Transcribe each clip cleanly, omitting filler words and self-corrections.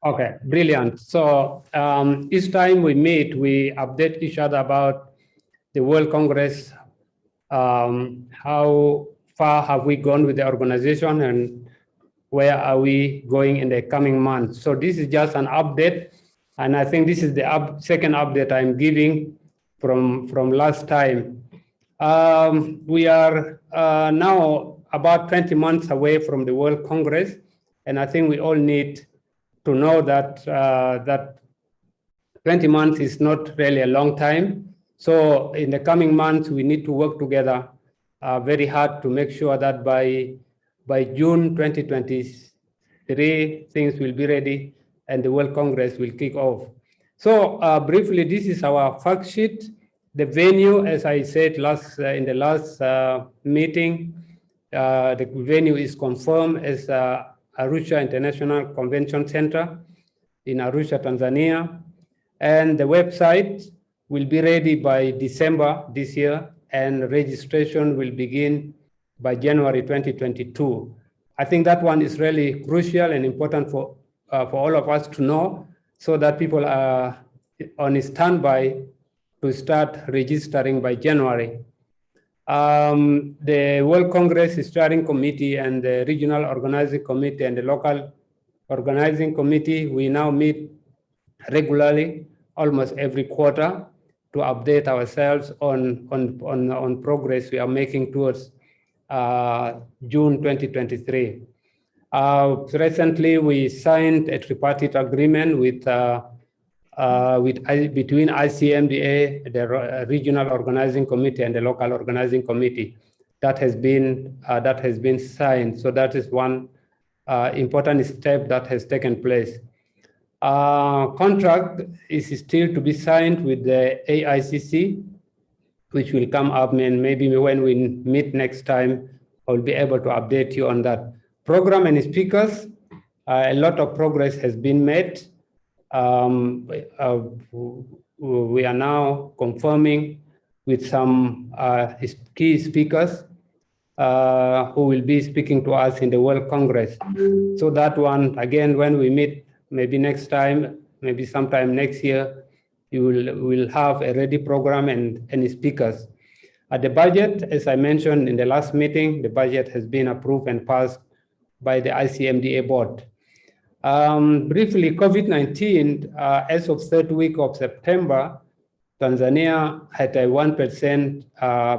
Okay, brilliant. So each time we meet, we update each other about the World Congress. How far have we gone with the organization and where are we going in the coming months? So this is just an update. And I think this is the second update I'm giving from last time. We are now about 20 months away from the World Congress. And I think we all need to know that that 20 months is not really a long time. So in the coming months, we need to work together very hard to make sure that by June 2023, things will be ready and the World Congress will kick off. So briefly, this is our fact sheet. The venue, as I said in the last meeting, the venue is confirmed as Arusha International Convention Center in Arusha, Tanzania. And the website will be ready by December this year, and registration will begin by January 2022. I think that one is really crucial and important for all of us to know, so that people are on standby to start registering by January. The World Congress Steering Committee and the Regional Organizing Committee and the Local Organizing Committee, we now meet regularly, almost every quarter, to update ourselves on progress we are making towards June 2023. Recently, we signed a tripartite agreement between ICMDA, the Regional Organizing Committee, and the Local Organizing Committee. That has been signed. So that is one important step that has taken place. Contract is still to be signed with the AICC, which will come up, and maybe when we meet next time, I'll be able to update you on that. Program and speakers, a lot of progress has been made. We are now confirming with some key speakers who will be speaking to us in the World Congress. So that one, again, when we meet, maybe next time, maybe sometime next year, we'll have a ready program and speakers. The budget, as I mentioned in the last meeting, the budget has been approved and passed by the ICMDA board. Briefly, COVID-19, as of third week of September, Tanzania had a 1%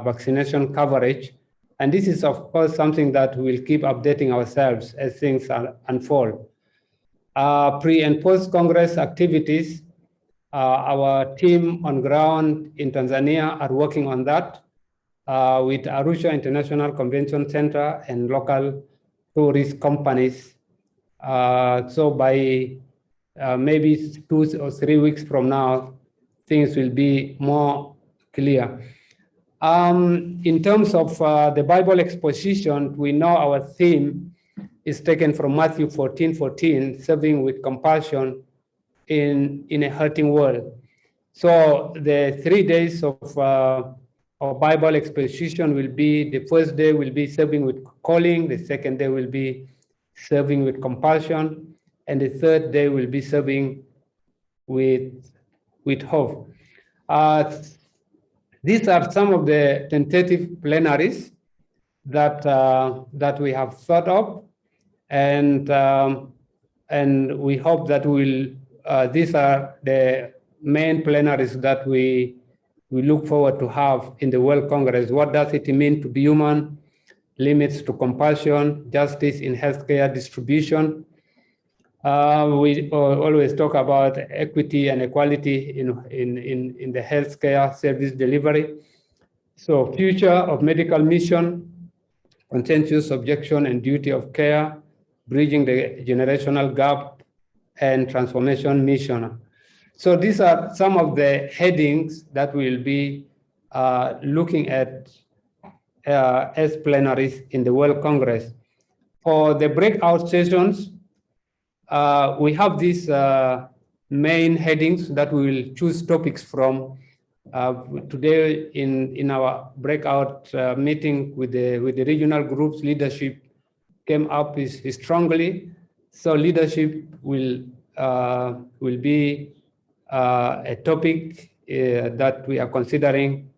vaccination coverage. And this is, of course, something that we'll keep updating ourselves as things unfold. Pre and post-Congress activities, our team on ground in Tanzania are working on that with Arusha International Convention Center and local tourist companies. So by maybe 2 or 3 weeks from now, things will be more clear. In terms of the Bible exposition, we know our theme is taken from Matthew 14:14, serving with compassion in a hurting world. So the 3 days of Bible exposition will be, the first day will be serving with calling, the second day will be serving with compassion, and the third day will be serving with hope. These are some of the tentative plenaries that we have thought of, and we hope that these are the main plenaries that we look forward to have in the World Congress. What does it mean to be human? Limits to compassion, justice in healthcare distribution. We always talk about equity and equality in the healthcare service delivery. So future of medical mission, consensus, objection, and duty of care, bridging the generational gap, and transformation mission. So these are some of the headings that we'll be looking at as plenaries in the World Congress. For the breakout sessions, we have these main headings that we will choose topics from. Today in our breakout meeting with the regional groups, leadership came up strongly. So leadership will will be a topic that we are considering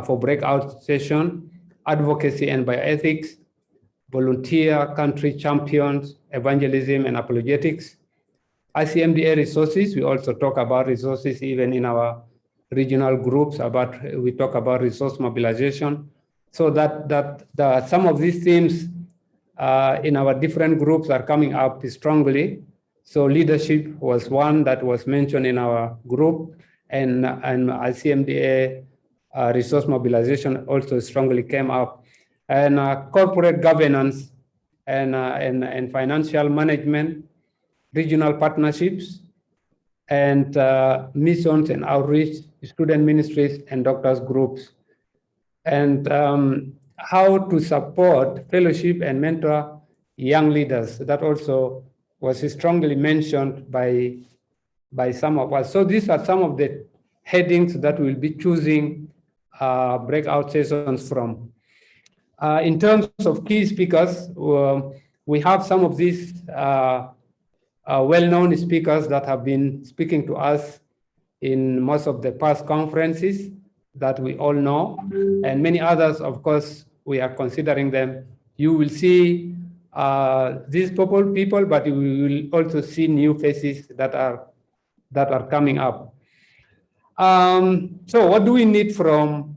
for breakout session: advocacy and bioethics, volunteer country champions, evangelism and apologetics. ICMDA resources, we also talk about resources even in our regional groups, we talk about resource mobilization. So that some of these themes in our different groups are coming up strongly. So leadership was one that was mentioned in our group, and ICMDA resource mobilization also strongly came up. And corporate governance and financial management, regional partnerships, and missions and outreach, student ministries and doctors groups. And how to support fellowship and mentor young leaders. That also was strongly mentioned by some of us. So these are some of the headings that we'll be choosing breakout sessions from. In terms of key speakers, we have some of these well-known speakers that have been speaking to us in most of the past conferences that we all know, and many others, of course, we are considering them. You will see these people, but you will also see new faces that are coming up. So what do we need from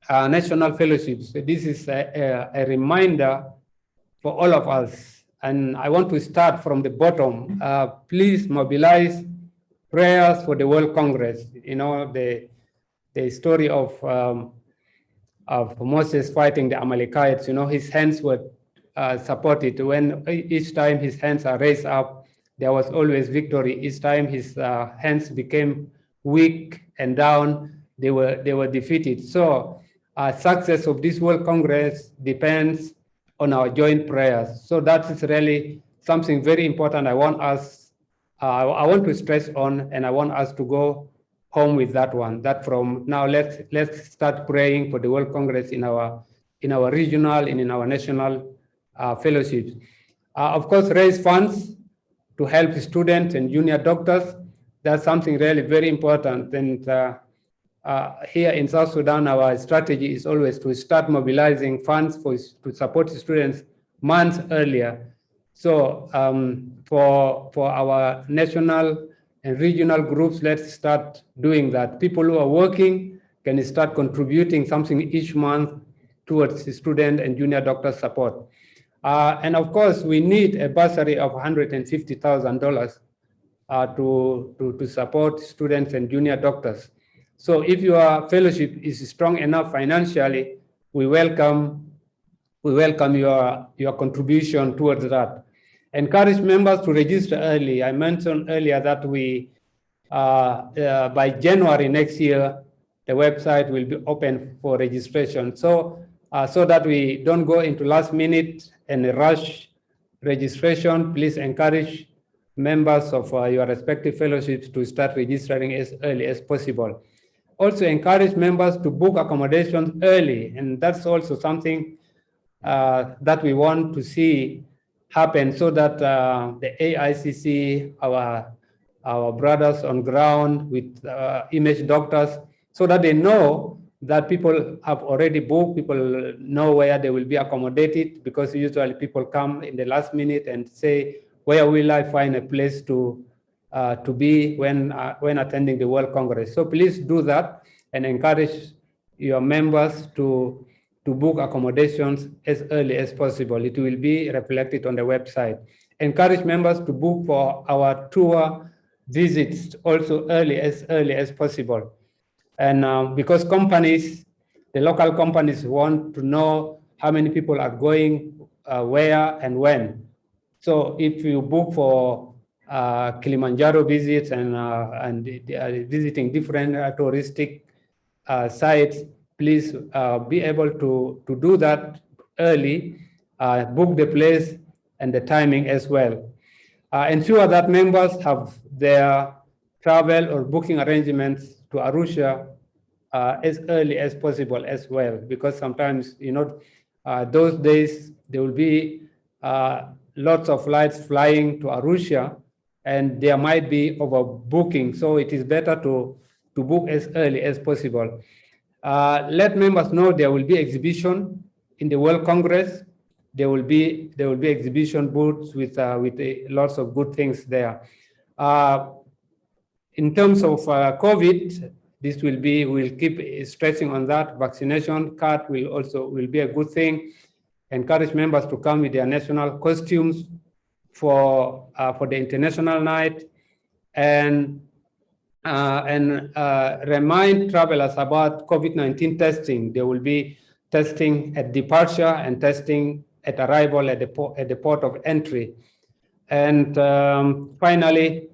national fellowships? This is a reminder for all of us. And I want to start from the bottom. Please mobilize prayers for the World Congress. You know, the story of Moses fighting the Amalekites, you know, his hands were supported. When each time his hands are raised up, there was always victory. Each time his hands became weak and down, they were defeated. So success of this World Congress depends on our joint prayers. So that is really something very important. I want to stress on, and I want us to go home with that one. That from now, let's start praying for the World Congress in our regional and in our national fellowships. Of course, raise funds to help students and junior doctors. That's something really very important. And here in South Sudan, our strategy is always to start mobilizing funds to support students months earlier. So for our national and regional groups, let's start doing that. People who are working can start contributing something each month towards the student and junior doctor support. And of course, we need a bursary of $150,000 to support students and junior doctors. So if your fellowship is strong enough financially, we welcome your contribution towards that. Encourage members to register early. I mentioned earlier that we, by January next year, the website will be open for registration. So that we don't go into last minute and rush registration, please encourage members of your respective fellowships to start registering as early as possible. Also encourage members to book accommodations early, and that's also something that we want to see happen, so that the AICC, our brothers on ground with image doctors, so that they know that people have already booked, people know where they will be accommodated, because usually people come in the last minute and say, where will I find a place to be when attending the World Congress? So please do that and encourage your members to book accommodations as early as possible. It will be reflected on the website. Encourage members to book for our tour visits also as early as possible. And because companies, the local companies want to know how many people are going where and when. So if you book for Kilimanjaro visits and visiting different touristic sites, please be able to do that early, book the place and the timing as well. Ensure that members have their travel or booking arrangements to Arusha as early as possible as well, because sometimes, you know, those days there will be lots of flights flying to Arusha, and there might be overbooking. So it is better to book as early as possible. Let members know there will be exhibition in the World Congress. There will be exhibition booths with lots of good things there. In terms of COVID, we'll keep stressing on that. Vaccination card will be a good thing. Encourage members to come with their national costumes for the international night, and remind travelers about COVID-19 testing. There will be testing at departure and testing at arrival at the port of entry. And finally,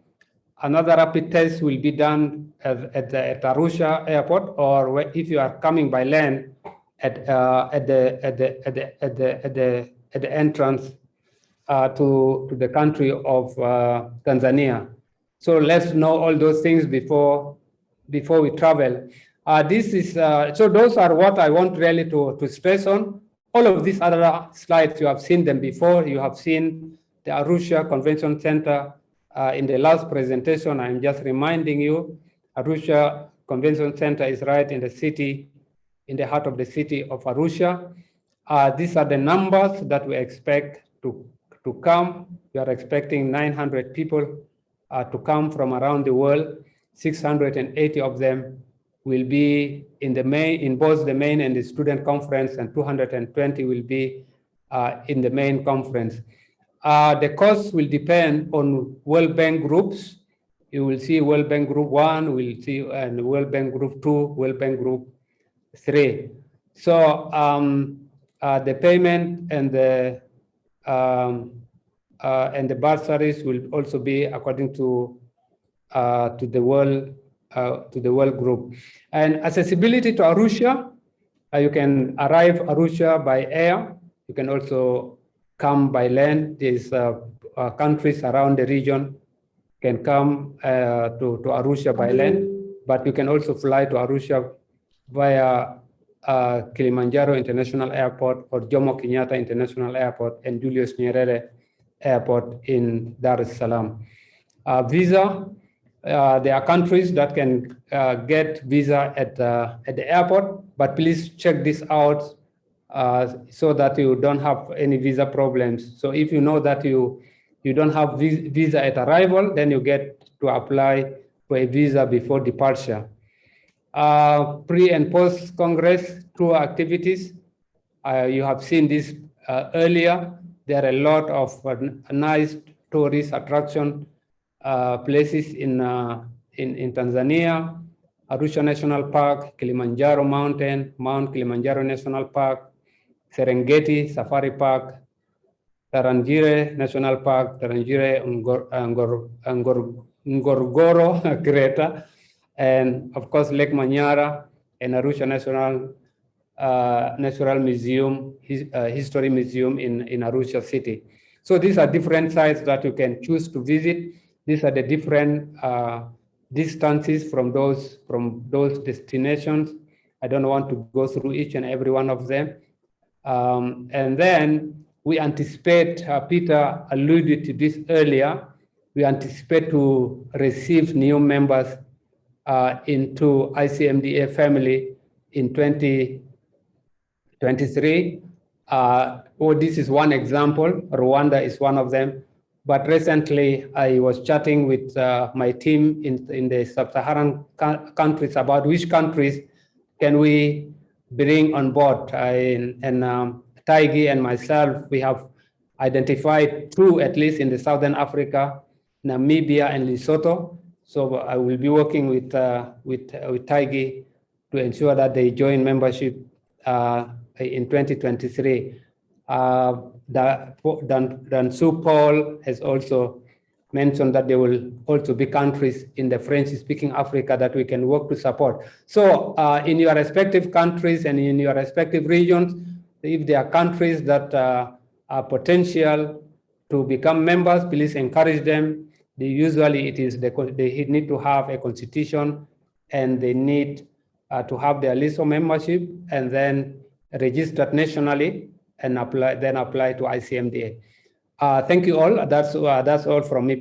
another rapid test will be done at Arusha airport, or if you are coming by land at the entrance to the country of Tanzania. So let's know all those things before we travel. So those are what I want really to stress on. All of these other slides, you have seen them before. You have seen the Arusha Convention Center in the last presentation. I'm just reminding you, Arusha Convention Center is right in the city, in the heart of the city of Arusha. These are the numbers that we expect to come. We are expecting 900 people to come from around the world. 680 of them will be in both the main and the student conference, and 220 will be in the main conference. The cost will depend on World Bank groups. You will see World Bank Group 1, we'll see, and World Bank Group 2, World Bank Group 3. So the payment and the bursaries will also be according to the World Group. And accessibility to Arusha, you can arrive Arusha by air. You can also come by land. There's countries around the region can come to Arusha by land, but you can also fly to Arusha via Kilimanjaro International Airport or Jomo Kenyatta International Airport and Julius Nyerere Airport in Dar es Salaam. Visa, there are countries that can get visa at the airport, but please check this out so that you don't have any visa problems. So if you know that you don't have visa at arrival, then you get to apply for a visa before departure. Pre and post Congress tour activities, you have seen this earlier. There are a lot of nice tourist attraction places in Tanzania: Arusha National Park, Kilimanjaro Mountain, Mount Kilimanjaro National Park, Serengeti Safari Park, Tarangire National Park, Tarangire Ngorongoro Crater, and of course Lake Manyara and Arusha Natural Museum, History Museum in Arusha City. So these are different sites that you can choose to visit. These are the different distances from those destinations. I don't want to go through each and every one of them. And then we anticipate, Peter alluded to this earlier, we anticipate to receive new members into ICMDA family in 2023. This is one example. Rwanda is one of them. But recently, I was chatting with my team in the sub-Saharan countries about which countries can we bring on board. Taigi and myself, we have identified 2 at least in the Southern Africa, Namibia and Lesotho. So I will be working with Taigi to ensure that they join membership in 2023. Dansu Paul has also mentioned that there will also be countries in the French-speaking Africa that we can work to support. So in your respective countries and in your respective regions, if there are countries that are potential to become members, please encourage them. Usually it is they need to have a constitution, and they need to have their list of membership and then registered nationally and apply to ICMDA. Thank you all. That's all from me.